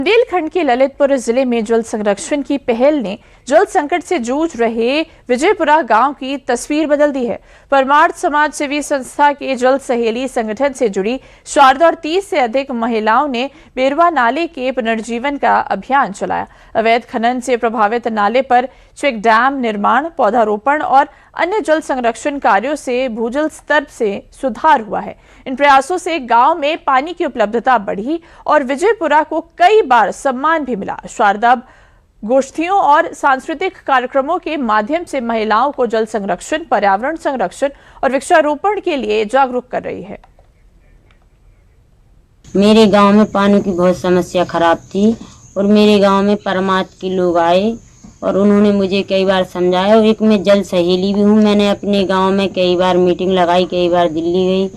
बुंदेलखंड के ललितपुर जिले में जल संरक्षण की पहल ने जल संकट से जूझ रहे विजयपुरा गांव की तस्वीर बदल दी है। परमार्थ समाज सेवी संस्था के जल सहेली संगठन से जुड़ी शारदा और 30 से अधिक महिलाओं ने बेरवा नाले के पुनर्जीवन का अभियान चलाया। अवैध खनन से प्रभावित नाले पर चेक डैम निर्माण, पौधारोपण और अन्य जल संरक्षण कार्यों से भूजल स्तर से सुधार हुआ है। इन प्रयासों से गांव में पानी की उपलब्धता बढ़ी और विजयपुरा को कई बार सम्मान भी मिला। शारदा गोष्ठियों और सांस्कृतिक कार्यक्रमों के माध्यम से महिलाओं को जल संरक्षण, पर्यावरण संरक्षण और वृक्षारोपण के लिए जागरूक कर रही है। मेरे गांव में पानी की बहुत समस्या खराब थी और मेरे गांव में परमार्थ के लोग आए और उन्होंने मुझे कई बार समझाया। और एक मैं जल सहेली भी हूँ। मैंने अपने गांव में कई बार मीटिंग लगाई, कई बार दिल्ली गई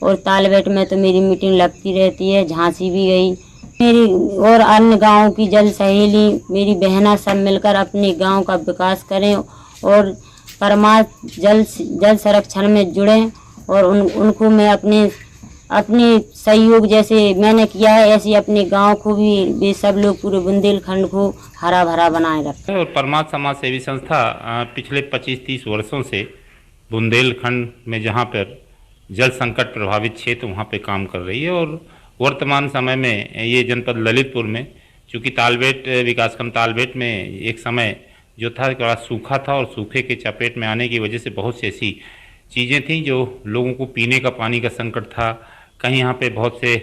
और तालबेट में तो मेरी मीटिंग लगती रहती है, झांसी भी गई। मेरी और अन्य गाँव की जल सहेली, मेरी बहना सब मिलकर अपने गांव का विकास करें और परमार्थ जल संरक्षण में जुड़ें और उनको मैं अपने सहयोग जैसे मैंने किया है ऐसे अपने गांव को भी वे सब लोग पूरे बुंदेलखंड को हरा भरा बनाए रखें। और परमार्थ समाज सेवी संस्था पिछले 25-30 वर्षों से बुंदेलखंड में जहां पर जल संकट प्रभावित क्षेत्र वहां पे काम कर रही है। और वर्तमान समय में ये जनपद ललितपुर में, चूँकि तालबेट विकासखंड तालबेट में एक समय जो था बड़ा सूखा था और सूखे के चपेट में आने की वजह से बहुत सी ऐसी चीज़ें थीं जो लोगों को पीने का पानी का संकट था। कहीं यहाँ पे बहुत से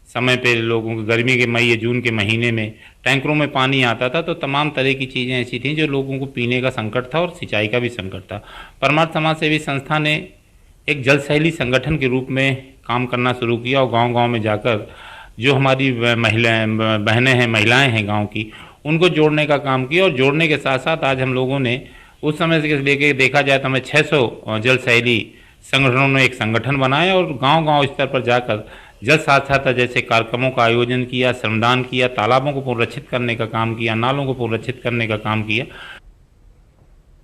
समय पे लोगों को गर्मी के मई या जून के महीने में टैंकरों में पानी आता था, तो तमाम तरह की चीज़ें ऐसी थीं जो लोगों को पीने का संकट था और सिंचाई का भी संकट था। परमार्थ समाज सेवी संस्था ने एक जल सहेली संगठन के रूप में काम करना शुरू किया और गांव-गांव में जाकर जो हमारी बहनें हैं, महिलाएं हैं गांव की, उनको जोड़ने का काम किया। और जोड़ने के साथ साथ आज हम लोगों ने उस समय से लेके देखा जाए तो हमें 600 जल सहेली संगठनों ने एक संगठन बनाया और गांव-गांव स्तर पर जाकर जल साक्षरता जैसे कार्यक्रमों का आयोजन किया, श्रमदान किया, तालाबों को पुनर्रक्षित करने का काम किया, नालों को पुनर्रक्षित करने का काम किया।